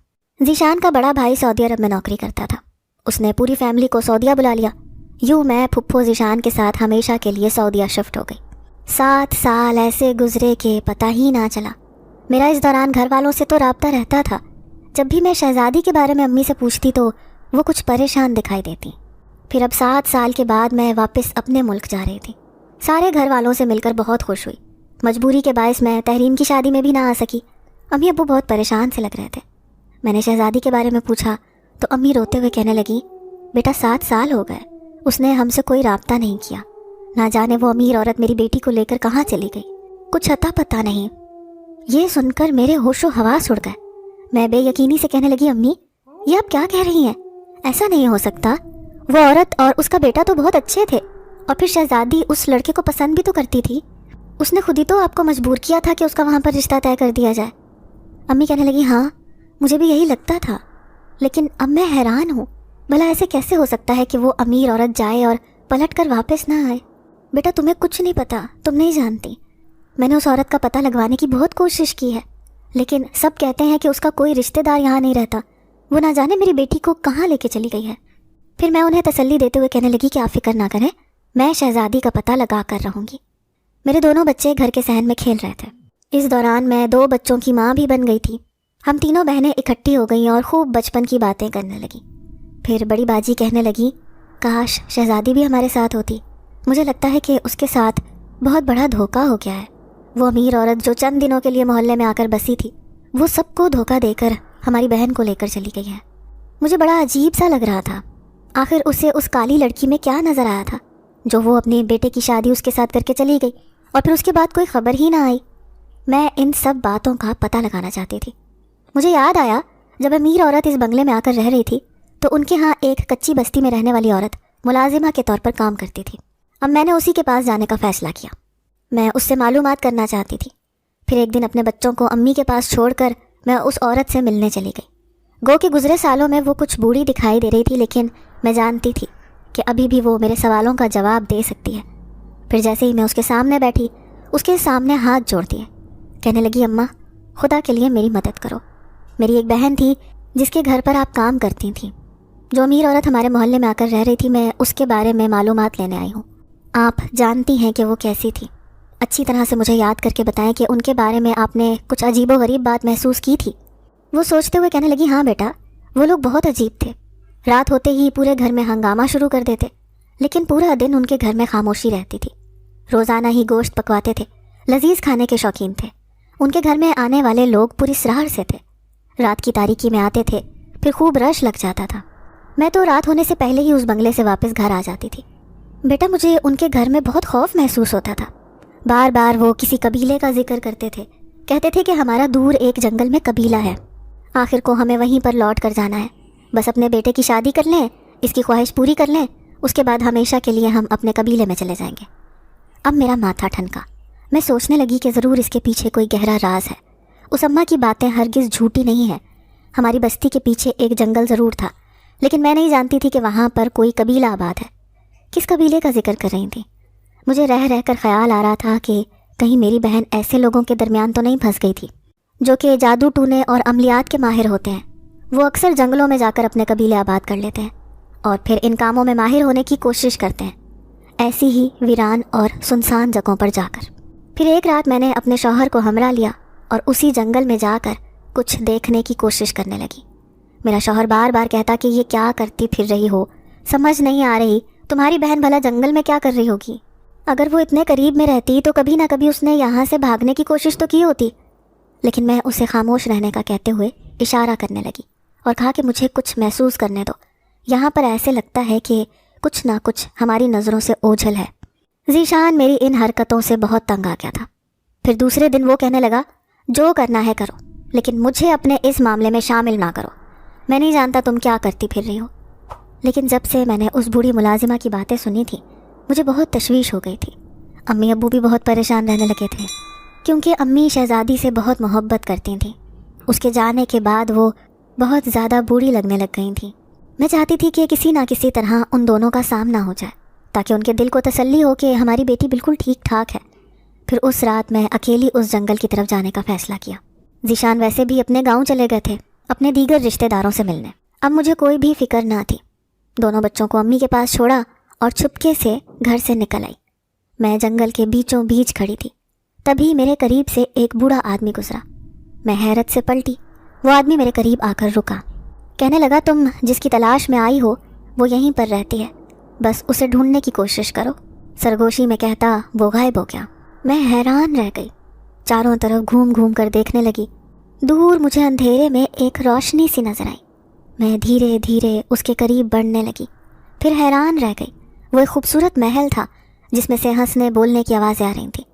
ذیشان کا بڑا بھائی سعودی عرب میں نوکری کرتا تھا، اس نے پوری فیملی کو سعودیہ بلا لیا۔ یوں میں پھپھو ذیشان کے ساتھ ہمیشہ کے لیے سعودیہ شفٹ ہو گئی۔ 7 سال ایسے گزرے کہ پتہ ہی نہ چلا۔ میرا اس دوران گھر والوں سے تو رابطہ رہتا تھا، جب بھی میں شہزادی کے بارے میں امی سے پوچھتی تو وہ کچھ پریشان دکھائی دیتی۔ پھر اب 7 سال کے بعد میں واپس اپنے ملک جا رہی تھی۔ سارے گھر والوں سے مل کر بہت خوش ہوئی۔ مجبوری کے باعث میں تحریم کی شادی میں بھی نہ آ سکی۔ امی ابو بہت پریشان سے لگ رہے تھے۔ میں نے شہزادی کے بارے میں پوچھا تو امی روتے ہوئے کہنے لگی، بیٹا 7 سال ہو گئے، اس نے ہم سے کوئی رابطہ نہیں کیا، نہ جانے وہ امیر عورت میری بیٹی کو لے کر کہاں چلی گئی، کچھ اتا پتہ نہیں۔ یہ سن کر میرے ہوش و حواس اڑ گئے۔ میں بے یقینی سے کہنے لگی، امی یہ آپ کیا کہہ رہی ہیں؟ ایسا نہیں ہو سکتا، وہ عورت اور اس کا بیٹا تو بہت اچھے تھے، اور پھر شہزادی اس لڑکے کو پسند بھی تو کرتی تھی، اس نے خود ہی تو آپ کو مجبور کیا تھا کہ اس کا وہاں پر رشتہ طے کر دیا جائے۔ امی کہنے لگی، ہاں مجھے بھی یہی لگتا تھا، لیکن اب میں حیران ہوں، بھلا ایسے کیسے ہو سکتا ہے کہ وہ امیر عورت جائے اور پلٹ کر واپس نہ آئے؟ بیٹا تمہیں کچھ نہیں پتا، تم نہیں جانتی، میں نے اس عورت کا پتہ لگوانے کی بہت کوشش کی ہے، لیکن سب کہتے ہیں کہ اس کا کوئی رشتہ دار یہاں نہیں رہتا، وہ نہ جانے میری بیٹی کو کہاں لے کے چلی گئی ہے۔ پھر میں انہیں تسلی دیتے ہوئے کہنے لگی کہ آپ فکر نہ کریں، میں شہزادی کا پتہ لگا کر رہوں گی۔ میرے دونوں بچے گھر کے صحن میں کھیل رہے تھے۔ اس دوران میں 2 بچوں کی ماں بھی بن گئی تھی۔ ہم تینوں بہنیں اکٹھی ہو گئیں اور خوب بچپن کی باتیں کرنے لگیں۔ پھر بڑی باجی کہنے لگی، کاش شہزادی بھی ہمارے ساتھ ہوتی، مجھے لگتا ہے کہ اس کے ساتھ بہت بڑا دھوکہ ہو گیا ہے، وہ امیر عورت جو چند دنوں کے لیے محلے میں آ کر بسی تھی، وہ سب کو دھوکہ دے کر ہماری بہن کو لے کر چلی گئی ہے۔ مجھے بڑا عجیب سا لگ رہا تھا، آخر اسے اس کالی لڑکی میں کیا نظر آیا تھا جو وہ اپنے بیٹے کی شادی اس کے ساتھ کر کے چلی گئی اور پھر اس کے بعد کوئی خبر ہی نہ آئی۔ میں ان سب باتوں کا پتہ لگانا چاہتی تھی۔ مجھے یاد آیا جب امیر عورت اس بنگلے میں آ کر رہ رہی تھی تو ان کے ہاں ایک کچی بستی میں رہنے والی عورت ملازمہ کے طور پر کام کرتی تھی۔ اب میں نے اسی کے پاس جانے کا فیصلہ کیا، میں اس سے معلومات کرنا چاہتی تھی۔ پھر ایک دن اپنے بچوں کو امی کے پاس چھوڑ کر میں اس عورت سے ملنے چلی گئی۔ گو کہ گزرے سالوں میں وہ کچھ بوڑھی دکھائی دے رہی تھی، لیکن میں جانتی تھی کہ ابھی بھی وہ میرے سوالوں کا جواب دے سکتی ہے۔ پھر جیسے ہی میں اس کے سامنے بیٹھی، اس کے سامنے ہاتھ جوڑ دیے، کہنے لگی، اماں خدا کے لیے میری مدد کرو، میری ایک بہن تھی جس کے گھر پر آپ کام کرتی تھیں، جو امیر عورت ہمارے محلے میں آ کر رہ رہی تھی، میں اس کے بارے میں معلومات لینے آئی ہوں۔ آپ جانتی ہیں کہ وہ کیسی تھی، اچھی طرح سے مجھے یاد کر کے بتائیں کہ ان کے بارے میں آپ نے کچھ عجیب و غریب بات محسوس کی تھی۔ وہ سوچتے ہوئے کہنے لگی، ہاں بیٹا، وہ لوگ بہت عجیب تھے، رات ہوتے ہی پورے گھر میں ہنگامہ شروع کر دیتے، لیکن پورا دن ان کے گھر میں خاموشی رہتی تھی، روزانہ ہی گوشت پکواتے تھے، لذیذ کھانے کے شوقین تھے، ان کے گھر میں آنے والے لوگ پوری اسرار سے تھے، رات کی تاریکی میں آتے تھے، پھر خوب رش لگ جاتا تھا۔ میں تو رات ہونے سے پہلے ہی اس بنگلے سے واپس گھر آ جاتی تھی۔ بیٹا مجھے ان کے گھر میں بہت خوف محسوس ہوتا تھا، بار بار وہ کسی قبیلے کا ذکر کرتے تھے، کہتے تھے کہ ہمارا دور ایک جنگل میں قبیلہ ہے، آخر کو ہمیں وہیں پر لوٹ کر جانا ہے، بس اپنے بیٹے کی شادی کر لیں، اس کی خواہش پوری کر لیں، اس کے بعد ہمیشہ کے لیے ہم اپنے قبیلے میں چلے جائیں گے۔ اب میرا ماتھا ٹھنکا، میں سوچنے لگی کہ ضرور اس کے پیچھے کوئی گہرا راز ہے، اس اماں کی باتیں ہرگز جھوٹی نہیں ہیں، ہماری بستی کے پیچھے ایک جنگل ضرور تھا، لیکن میں نہیں جانتی تھی کہ وہاں پر کوئی قبیلہ آباد ہے۔ کس قبیلے کا ذکر کر رہی تھی؟ مجھے رہ رہ کر خیال آ رہا تھا کہ کہیں میری بہن ایسے لوگوں کے درمیان تو نہیں پھنس گئی تھی جو کہ جادو ٹونے اور عملیات کے ماہر ہوتے ہیں۔ وہ اکثر جنگلوں میں جا کر اپنے قبیلے آباد کر لیتے ہیں اور پھر ان کاموں میں ماہر ہونے کی کوشش کرتے ہیں، ایسی ہی ویران اور سنسان جگہوں پر جا کر۔ پھر ایک رات میں نے اپنے شوہر کو ہمراہ لیا اور اسی جنگل میں جا کر کچھ دیکھنے کی کوشش کرنے لگی۔ میرا شوہر بار بار کہتا کہ یہ کیا کرتی پھر رہی ہو، سمجھ نہیں آ رہی، تمہاری بہن بھلا جنگل میں کیا کر رہی ہوگی؟ اگر وہ اتنے قریب میں رہتی تو کبھی نہ کبھی اس نے یہاں سے بھاگنے کی کوشش تو کی ہوتی، لیکن میں اسے خاموش رہنے کا کہتے ہوئے اشارہ کرنے لگی اور کہا کہ مجھے کچھ محسوس کرنے دو، یہاں پر ایسے لگتا ہے کہ کچھ نہ کچھ ہماری نظروں سے اوجھل ہے۔ ذیشان میری ان حرکتوں سے بہت تنگ آ گیا تھا۔ پھر دوسرے دن وہ کہنے لگا، جو کرنا ہے کرو، لیکن مجھے اپنے اس معاملے میں شامل نہ کرو، میں نہیں جانتا تم کیا کرتی پھر رہی ہو۔ لیکن جب سے میں نے اس بوڑھی ملازمہ کی باتیں سنی تھیں مجھے بہت تشویش ہو گئی تھی۔ امی ابو بھی بہت پریشان رہنے لگے تھے، کیونکہ امی شہزادی سے بہت محبت کرتی تھیں۔ اس کے جانے کے بعد وہ بہت زیادہ بوڑھی لگنے لگ گئی تھیں۔ میں چاہتی تھی کہ کسی نہ کسی طرح ان دونوں کا سامنا ہو جائے تاکہ ان کے دل کو تسلی ہو کہ ہماری بیٹی بالکل ٹھیک ٹھاک ہے۔ پھر اس رات میں اکیلی اس جنگل کی طرف جانے کا فیصلہ کیا۔ ذیشان ویسے بھی اپنے گاؤں چلے گئے تھے اپنے دیگر رشتہ داروں سے ملنے۔ اب مجھے کوئی بھی فکر نہ تھی۔ دونوں بچوں کو امی کے پاس چھوڑا اور چھپکے سے گھر سے نکل آئی۔ میں جنگل کے بیچوں بیچ کھڑی تھی، تبھی میرے قریب سے ایک بوڑھا آدمی گزرا۔ میں حیرت سے پلٹی۔ وہ آدمی میرے قریب آ کر رکا، کہنے لگا تم جس کی تلاش میں آئی ہو وہ یہیں پر رہتی ہے، بس اسے ڈھونڈنے کی کوشش کرو۔ سرگوشی میں کہتا وہ غائب ہو گیا۔ میں حیران رہ گئی، چاروں طرف گھوم گھوم کر دیکھنے لگی۔ دور مجھے اندھیرے میں ایک روشنی سی نظر آئی۔ میں دھیرے دھیرے اس کے قریب بڑھنے لگی، پھر حیران رہ گئی۔ وہ ایک خوبصورت محل تھا جس میں سے ہنسنے بولنے کی آوازیں آ رہی تھیں۔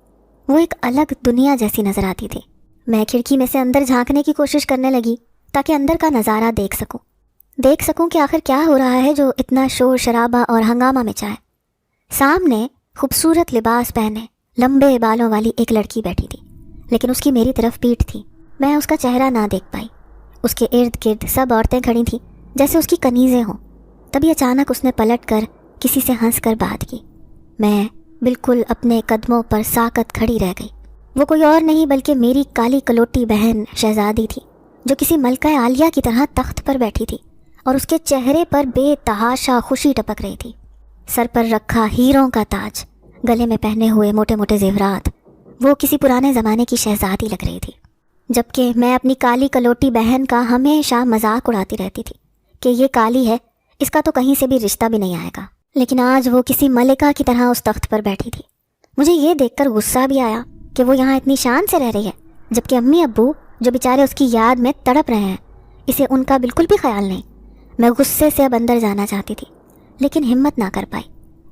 وہ ایک الگ دنیا جیسی نظر آتی تھی۔ میں کھڑکی میں سے اندر جھانکنے کی کوشش کرنے لگی تاکہ اندر کا نظارہ دیکھ سکوں کہ آخر کیا ہو رہا ہے جو اتنا شور شرابہ اور ہنگامہ مچا ہے۔ سامنے خوبصورت لباس پہنے لمبے بالوں والی ایک لڑکی بیٹھی تھی، لیکن اس کی میری طرف پیٹھ تھی۔ میں اس کا چہرہ نہ دیکھ پائی۔ اس کے ارد گرد سب عورتیں کھڑی تھیں جیسے اس کی کنیزیں ہوں۔ تبھی اچانک اس نے پلٹ کر کسی سے ہنس کر بات کی۔ میں بالکل اپنے قدموں پر ساکت کھڑی رہ گئی۔ وہ کوئی اور نہیں بلکہ میری کالی کلوٹی بہن شہزادی تھی، جو کسی ملکہ عالیہ کی طرح تخت پر بیٹھی تھی اور اس کے چہرے پر بے تحاشا خوشی ٹپک رہی تھی۔ سر پر رکھا ہیروں کا تاج، گلے میں پہنے ہوئے موٹے موٹے زیورات، وہ کسی پرانے زمانے کی شہزادی لگ رہی تھی۔ جبکہ میں اپنی کالی کلوٹی بہن کا ہمیشہ مذاق اڑاتی رہتی تھی کہ یہ کالی ہے، اس کا تو کہیں سے بھی رشتہ بھی نہیں آئے گا، لیکن آج وہ کسی ملکہ کی طرح اس تخت پر بیٹھی تھی۔ مجھے یہ دیکھ کر غصہ بھی آیا کہ وہ یہاں اتنی شان سے رہ رہی ہے، جبکہ امی ابو جو بیچارے اس کی یاد میں تڑپ رہے ہیں، اسے ان کا بالکل بھی خیال نہیں۔ میں غصے سے اب اندر جانا چاہتی تھی، لیکن ہمت نہ کر پائی،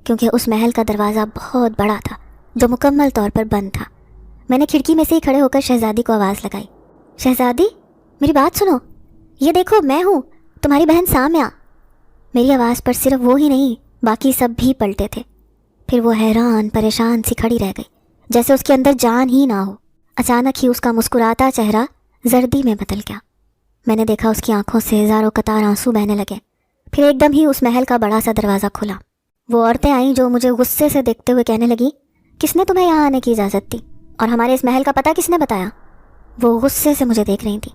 کیونکہ اس محل کا دروازہ بہت بڑا تھا جو مکمل طور پر بند تھا۔ میں نے کھڑکی میں سے ہی کھڑے ہو کر شہزادی کو آواز لگائی، شہزادی میری بات سنو، یہ دیکھو میں ہوں، تمہاری بہن سامیہ۔ میری آواز پر صرف وہ ہی نہیں باقی سب بھی پلٹے تھے۔ پھر وہ حیران پریشان سی کھڑی رہ گئی، جیسے اس کے اندر جان ہی نہ ہو۔ اچانک ہی اس کا مسکراتا چہرہ زردی میں بدل گیا۔ میں نے دیکھا اس کی آنکھوں سے ہزاروں قطار آنسو بہنے لگے۔ پھر ایک دم ہی اس محل کا بڑا سا دروازہ کھلا۔ وہ عورتیں آئیں جو مجھے غصے سے دیکھتے ہوئے کہنے لگی، کس نے تمہیں یہاں آنے کی اجازت دی اور ہمارے اس محل کا پتہ کس نے بتایا؟ وہ غصے سے مجھے دیکھ رہی تھی۔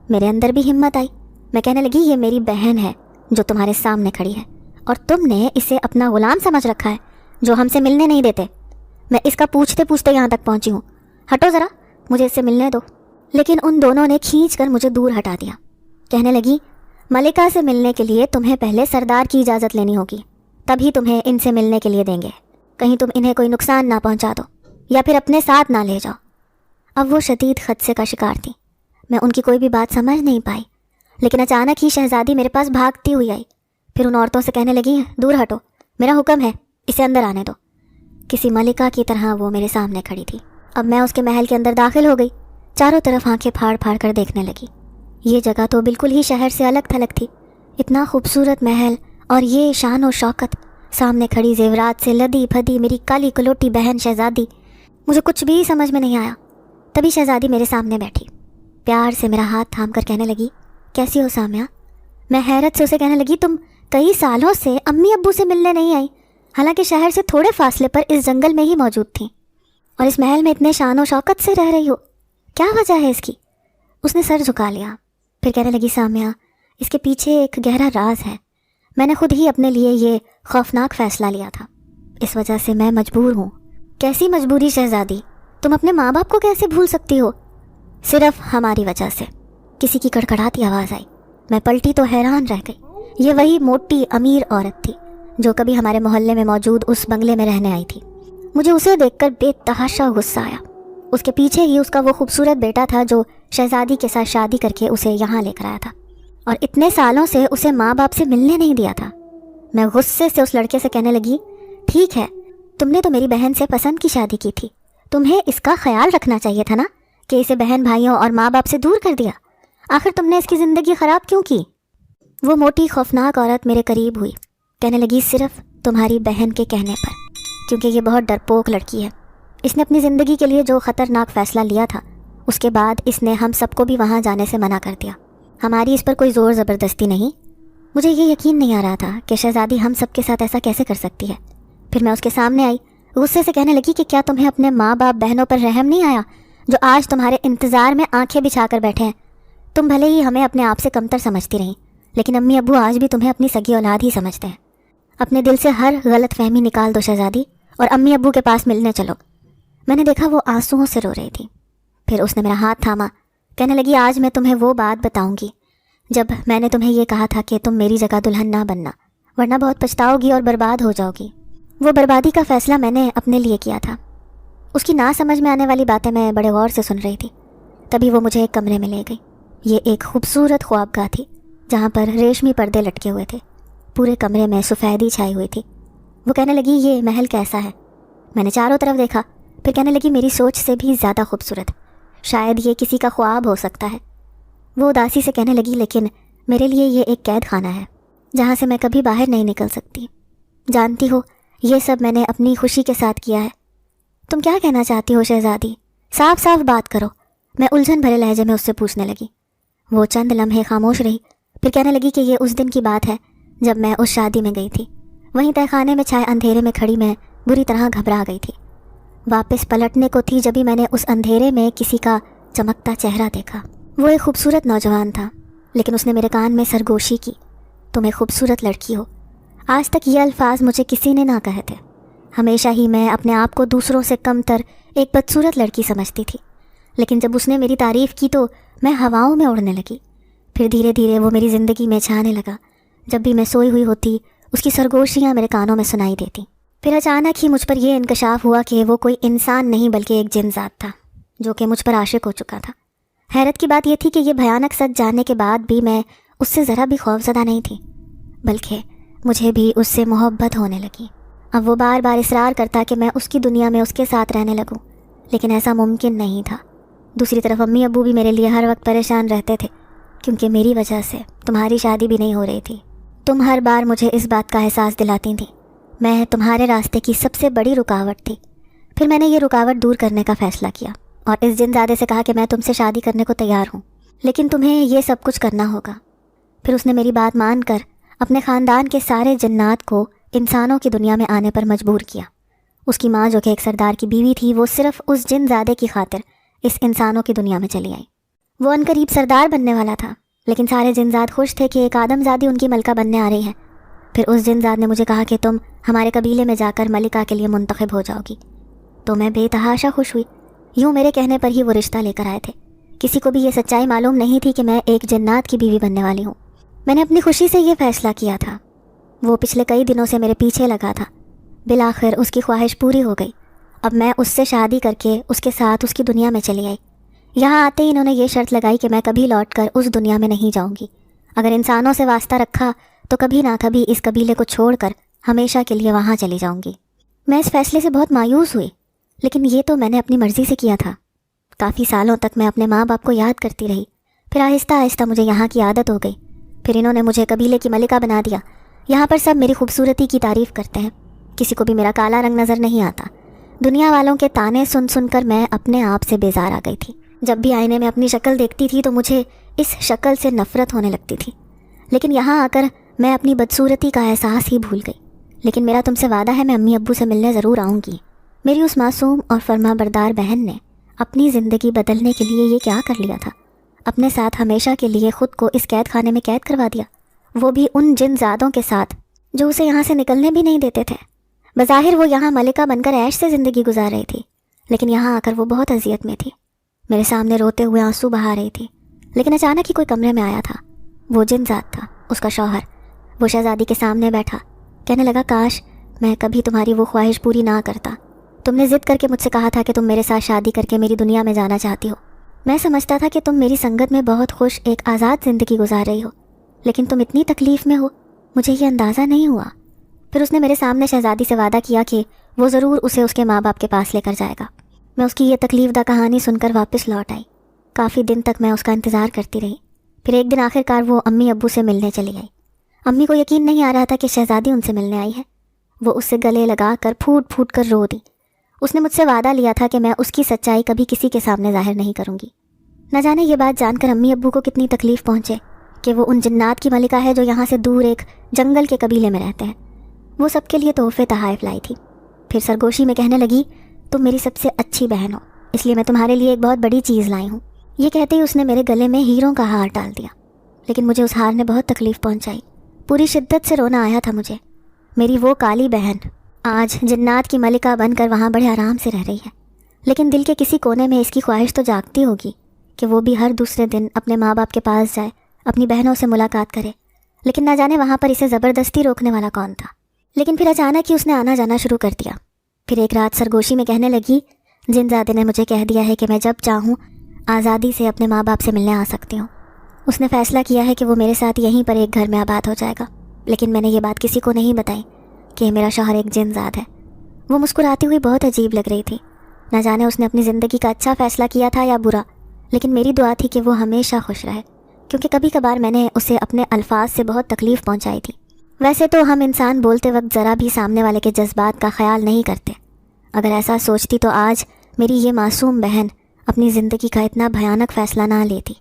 میرے اندر بھی ہمت آئی۔ میں کہنے لگی، یہ میری بہن ہے جو تمہارے سامنے کھڑی ہے، اور تم نے اسے اپنا غلام سمجھ رکھا ہے جو ہم سے ملنے نہیں دیتے۔ میں اس کا پوچھتے پوچھتے یہاں تک پہنچی ہوں، ہٹو ذرا، مجھے اس سے ملنے دو۔ لیکن ان دونوں نے کھینچ کر مجھے دور ہٹا دیا۔ کہنے لگی، ملکہ سے ملنے کے لیے تمہیں پہلے سردار کی اجازت لینی ہوگی، تبھی تمہیں ان سے ملنے کے لیے دیں گے۔ کہیں تم انہیں کوئی نقصان نہ پہنچا دو یا پھر اپنے ساتھ نہ لے جاؤ۔ اب وہ شدید خدشے کا شکار تھی۔ میں ان کی کوئی بھی بات سمجھ نہیں پائی، لیکن اچانک ہی شہزادی میرے پاس بھاگتی ہوئی آئی۔ پھر ان عورتوں سے کہنے لگی، دور ہٹو، میرا حکم ہے، اسے اندر آنے دو۔ کسی ملکہ کی طرح وہ میرے سامنے کھڑی تھی۔ اب میں اس کے محل کے اندر داخل ہو گئی، چاروں طرف آنکھیں پھاڑ پھاڑ کر دیکھنے لگی۔ یہ جگہ تو بالکل ہی شہر سے الگ تھلگ تھی۔ اتنا خوبصورت محل اور یہ شان و شوکت، سامنے کھڑی زیورات سے لدی پھدی میری کالی کلوٹی بہن شہزادی۔ مجھے کچھ بھی سمجھ میں نہیں آیا۔ تبھی شہزادی میرے سامنے بیٹھی، پیار سے میرا ہاتھ تھام کر کہنے لگی، کیسی ہو سامیہ؟ میں حیرت سے اسے کہنے لگی، تم کئی سالوں سے امی ابو سے ملنے نہیں آئی، حالانکہ شہر سے تھوڑے فاصلے پر اس جنگل میں ہی موجود تھیں، اور اس محل میں اتنے شان و شوکت سے رہ رہی ہو، کیا وجہ ہے اس کی؟ اس نے سر جھکا لیا، پھر کہنے لگی، سامیہ اس کے پیچھے ایک گہرا راز ہے۔ میں نے خود ہی اپنے لیے یہ خوفناک فیصلہ لیا تھا، اس وجہ سے میں مجبور ہوں۔ کیسی مجبوری شہزادی؟ تم اپنے ماں باپ کو کیسے بھول سکتی ہو؟ صرف ہماری وجہ سے، کسی کی کڑکڑاتی آواز آئی۔ میں پلٹی تو حیران رہ گئی۔ یہ وہی موٹی امیر عورت تھی جو کبھی ہمارے محلے میں موجود اس بنگلے میں رہنے آئی تھی۔ مجھے اسے دیکھ کر بے تحاشا غصہ آیا۔ اس کے پیچھے ہی اس کا وہ خوبصورت بیٹا تھا جو شہزادی کے ساتھ شادی کر کے اسے یہاں لے کر آیا تھا، اور اتنے سالوں سے اسے ماں باپ سے ملنے نہیں دیا تھا۔ میں غصے سے اس لڑکے سے کہنے لگی، ٹھیک ہے، تم نے تو میری بہن سے پسند کی شادی کی تھی، تمہیں اس کا خیال رکھنا چاہیے تھا نا کہ اسے بہن بھائیوں اور ماں باپ سے دور کر دیا۔ آخر تم نے اس کی زندگی خراب کیوں کی؟ وہ موٹی خوفناک عورت میرے قریب ہوئی، کہنے لگی صرف تمہاری بہن کے کہنے پر، کیونکہ یہ بہت ڈرپوک لڑکی ہے۔ اس نے اپنی زندگی کے لیے جو خطرناک فیصلہ لیا تھا، اس کے بعد اس نے ہم سب کو بھی وہاں جانے سے منع کر دیا۔ ہماری اس پر کوئی زور زبردستی نہیں۔ مجھے یہ یقین نہیں آ رہا تھا کہ شہزادی ہم سب کے ساتھ ایسا کیسے کر سکتی ہے۔ پھر میں اس کے سامنے آئی، غصے سے کہنے لگی کہ کیا تمہیں اپنے ماں باپ بہنوں پر رحم نہیں آیا جو آج تمہارے انتظار میں آنکھیں بچھا کر بیٹھے ہیں؟ تم بھلے ہی ہمیں اپنے آپ سے کمتر سمجھتی رہیں، لیکن امی ابو آج بھی تمہیں اپنی سگی اولاد ہی سمجھتے ہیں۔ اپنے دل سے ہر غلط فہمی نکال دو شہزادی، اور امی ابو کے پاس ملنے چلو۔ میں نے دیکھا وہ آنسوؤں سے رو رہی تھی۔ پھر اس نے میرا ہاتھ تھاما، کہنے لگی آج میں تمہیں وہ بات بتاؤں گی جب میں نے تمہیں یہ کہا تھا کہ تم میری جگہ دلہن نہ بننا، ورنہ بہت پچھتاؤ گی اور برباد ہو جاؤ گی۔ وہ بربادی کا فیصلہ میں نے اپنے لیے کیا تھا۔ اس کی نہ سمجھ میں آنے والی باتیں میں بڑے غور سے سن رہی تھی۔ تبھی وہ مجھے ایک کمرے میں لے گئی۔ یہ ایک خوبصورت خوابگاہ تھی جہاں پر ریشمی پردے لٹکے ہوئے تھے۔ پورے کمرے میں سفیدی چھائی ہوئی تھی۔ وہ کہنے لگی یہ محل کیسا ہے؟ میں نے چاروں طرف دیکھا، پھر کہنے لگی میری سوچ سے بھی زیادہ خوبصورت، شاید یہ کسی کا خواب ہو سکتا ہے۔ وہ اداسی سے کہنے لگی لیکن میرے لیے یہ ایک قید خانہ ہے جہاں سے میں کبھی باہر نہیں نکل سکتی۔ جانتی ہو یہ سب میں نے اپنی خوشی کے ساتھ کیا ہے۔ تم کیا کہنا چاہتی ہو شہزادی؟ صاف صاف بات کرو، میں الجھن بھرے لہجے میں اس سے پوچھنے لگی۔ وہ چند لمحے خاموش رہی، پھر کہنے لگی کہ یہ اس دن کی بات ہے جب میں اس شادی میں گئی تھی۔ وہیں تہہ خانے میں چھائے اندھیرے میں کھڑی میں بری طرح گھبرا گئی تھی۔ واپس پلٹنے کو تھی جبھی میں نے اس اندھیرے میں کسی کا چمکتا چہرہ دیکھا۔ وہ ایک خوبصورت نوجوان تھا، لیکن اس نے میرے کان میں سرگوشی کی، تم ایک خوبصورت لڑکی ہو۔ آج تک یہ الفاظ مجھے کسی نے نہ کہے تھے۔ ہمیشہ ہی میں اپنے آپ کو دوسروں سے کم تر ایک بدصورت لڑکی سمجھتی تھی، لیکن جب اس نے میری تعریف کی تو میں ہواؤں میں اڑنے لگی۔ پھر دھیرے دھیرے وہ میری زندگی میں چھانے لگا۔ جب بھی میں سوئی ہوئی ہوتی اس کی سرگوشیاں میرے کانوں میں سنائی دیتی۔ پھر اچانک ہی مجھ پر یہ انکشاف ہوا کہ وہ کوئی انسان نہیں بلکہ ایک جن ذات تھا جو کہ مجھ پر عاشق ہو چکا تھا۔ حیرت کی بات یہ تھی کہ یہ بھیانک سچ جاننے کے بعد بھی میں اس سے ذرا بھی خوفزدہ نہیں تھی، بلکہ مجھے بھی اس سے محبت ہونے لگی۔ اب وہ بار بار اصرار کرتا کہ میں اس کی دنیا میں اس کے ساتھ رہنے لگوں، لیکن ایسا ممکن نہیں تھا۔ دوسری طرف امی ابو بھی میرے لیے ہر وقت پریشان رہتے تھے، کیونکہ میری وجہ سے تمہاری شادی بھی نہیں ہو رہی تھی۔ تم ہر بار مجھے اس بات کا احساس دلاتی تھیں، میں تمہارے راستے کی سب سے بڑی رکاوٹ تھی۔ پھر میں نے یہ رکاوٹ دور کرنے کا فیصلہ کیا اور اس جن زادے سے کہا کہ میں تم سے شادی کرنے کو تیار ہوں، لیکن تمہیں یہ سب کچھ کرنا ہوگا۔ پھر اس نے میری بات مان کر اپنے خاندان کے سارے جنات کو انسانوں کی دنیا میں آنے پر مجبور کیا۔ اس کی ماں جو کہ ایک سردار کی بیوی تھی، وہ صرف اس جن زادے کی خاطر اس انسانوں کی دنیا میں چلی آئی۔ وہ عنقریب سردار بننے والا تھا، لیکن سارے جنزاد خوش تھے کہ ایک آدم زادی ان کی ملکہ بننے آ رہی ہے۔ پھر اس جنزاد نے مجھے کہا کہ تم ہمارے قبیلے میں جا کر ملکہ کے لیے منتخب ہو جاؤ گی۔ تو میں بے تحاشا خوش ہوئی۔ یوں میرے کہنے پر ہی وہ رشتہ لے کر آئے تھے۔ کسی کو بھی یہ سچائی معلوم نہیں تھی کہ میں ایک جنات کی بیوی بننے والی ہوں۔ میں نے اپنی خوشی سے یہ فیصلہ کیا تھا۔ وہ پچھلے کئی دنوں سے میرے پیچھے لگا تھا۔ بالآخر اس کی خواہش پوری ہو گئی۔ اب میں اس سے شادی کر کے اس کے ساتھ اس کی دنیا میں چلی آئی۔ یہاں آتے ہی انہوں نے یہ شرط لگائی کہ میں کبھی لوٹ کر اس دنیا میں نہیں جاؤں گی۔ اگر انسانوں سے واسطہ رکھا تو کبھی نہ کبھی اس قبیلے کو چھوڑ کر ہمیشہ کے لیے وہاں چلی جاؤں گی۔ میں اس فیصلے سے بہت مایوس ہوئی، لیکن یہ تو میں نے اپنی مرضی سے کیا تھا۔ کافی سالوں تک میں اپنے ماں باپ کو یاد کرتی رہی، پھر آہستہ آہستہ مجھے یہاں کی عادت ہو گئی۔ پھر انہوں نے مجھے قبیلے کی ملکہ بنا دیا۔ یہاں پر سب میری خوبصورتی کی تعریف کرتے ہیں، کسی کو بھی میرا کالا رنگ نظر نہیں آتا۔ دنیا والوں کے تانے سن سن کر میں اپنے آپ سے بیزار آ گئی تھی۔ جب بھی آئینے میں اپنی شکل دیکھتی تھی تو مجھے اس شکل سے نفرت ہونے لگتی تھی، لیکن یہاں آ کر میں اپنی بدصورتی کا احساس ہی بھول گئی۔ لیکن میرا تم سے وعدہ ہے، میں امی ابو سے ملنے ضرور آؤں گی۔ میری اس معصوم اور فرما بردار بہن نے اپنی زندگی بدلنے کے لیے یہ کیا کر لیا تھا؟ اپنے ساتھ ہمیشہ کے لیے خود کو اس قید خانے میں قید کروا دیا، وہ بھی ان جن زادوں کے ساتھ جو اسے یہاں سے نکلنے بھی نہیں دیتے تھے۔ بظاہر وہ یہاں ملکہ بن کر عیش سے زندگی گزار رہی تھی، لیکن یہاں آ کر وہ بہت اذیت میں تھی۔ میرے سامنے روتے ہوئے آنسو بہا رہی تھی، لیکن اچانک ہی کوئی کمرے میں آیا تھا۔ وہ جن زاد تھا، اس کا شوہر۔ وہ شہزادی کے سامنے بیٹھا، کہنے لگا کاش میں کبھی تمہاری وہ خواہش پوری نہ کرتا۔ تم نے ضد کر کے مجھ سے کہا تھا کہ تم میرے ساتھ شادی کر کے میری دنیا میں جانا چاہتی ہو۔ میں سمجھتا تھا کہ تم میری سنگت میں بہت خوش ایک آزاد زندگی گزار رہی ہو، لیکن تم اتنی تکلیف میں ہو، مجھے یہ اندازہ نہیں ہوا۔ پھر اس نے میرے سامنے شہزادی سے وعدہ کیا کہ وہ ضرور اسے اس کے ماں باپ کے پاس لے کر جائے گا۔ میں اس کی یہ تکلیف دہ کہانی سن کر واپس لوٹ آئی۔ کافی دن تک میں اس کا انتظار کرتی رہی، پھر ایک دن آخر کار وہ امی ابو سے ملنے چلی گئی۔ امی کو یقین نہیں آ رہا تھا کہ شہزادی ان سے ملنے آئی ہے۔ وہ اس سے گلے لگا کر پھوٹ پھوٹ کر رو دی۔ اس نے مجھ سے وعدہ لیا تھا کہ میں اس کی سچائی کبھی کسی کے سامنے ظاہر نہیں کروں گی۔ نہ جانے یہ بات جان کر امی ابو کو کتنی تکلیف پہنچے کہ وہ ان جنات کی ملکہ ہے جو یہاں سے دور ایک جنگل کے قبیلے میں رہتے ہیں۔ وہ سب کے لیے تحفے تحائف لائی تھی۔ پھر سرگوشی میں کہنے لگی، تم میری سب سے اچھی بہن ہو، اس لیے میں تمہارے لیے ایک بہت بڑی چیز لائی ہوں۔ یہ کہتے ہی اس نے میرے گلے میں ہیروں کا ہار ڈال دیا، لیکن مجھے اس ہار نے بہت تکلیف پہنچائی۔ پوری شدت سے رونا آیا تھا مجھے۔ میری وہ کالی بہن آج جنات کی ملکہ بن کر وہاں بڑے آرام سے رہ رہی ہے، لیکن دل کے کسی کونے میں اس کی خواہش تو جاگتی ہوگی کہ وہ بھی ہر دوسرے دن اپنے ماں باپ کے پاس جائے، اپنی بہنوں سے ملاقات کرے۔ لیکن نہ جانے وہاں پر اسے زبردستی روکنے والا کون تھا۔ لیکن پھر اچانک ہی اس نے آنا جانا شروع کر دیا۔ پھر ایک رات سرگوشی میں کہنے لگی، جنزادے نے مجھے کہہ دیا ہے کہ میں جب چاہوں آزادی سے اپنے ماں باپ سے ملنے آ سکتی ہوں۔ اس نے فیصلہ کیا ہے کہ وہ میرے ساتھ یہیں پر ایک گھر میں آباد ہو جائے گا، لیکن میں نے یہ بات کسی کو نہیں بتائی کہ میرا شوہر ایک جنزاد ہے۔ وہ مسکراتی ہوئی بہت عجیب لگ رہی تھی۔ نہ جانے اس نے اپنی زندگی کا اچھا فیصلہ کیا تھا یا برا، لیکن میری دعا تھی کہ وہ ہمیشہ خوش رہے، کیونکہ کبھی کبھار میں نے اسے اپنے الفاظ سے بہت تکلیف پہنچائی تھی۔ ویسے تو ہم انسان بولتے وقت ذرا بھی سامنے والے کے جذبات کا خیال نہیں کرتے۔ اگر ایسا سوچتی تو آج میری یہ معصوم بہن اپنی زندگی کا اتنا بھیانک فیصلہ نہ لیتی۔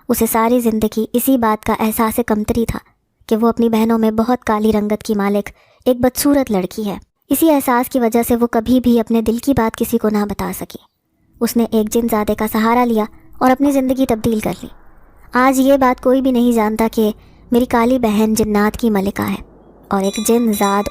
اسے ساری زندگی اسی بات کا احساس کمتری تھا کہ وہ اپنی بہنوں میں بہت کالی رنگت کی مالک ایک بدصورت لڑکی ہے۔ اسی احساس کی وجہ سے وہ کبھی بھی اپنے دل کی بات کسی کو نہ بتا سکی۔ اس نے ایک جنزادے کا سہارا لیا اور اپنی زندگی تبدیل کر لی۔ آج یہ بات کوئی بھی نہیں جانتا کہ میری کالی بہن جنات کی ملکہ ہے اور ایک جنزاد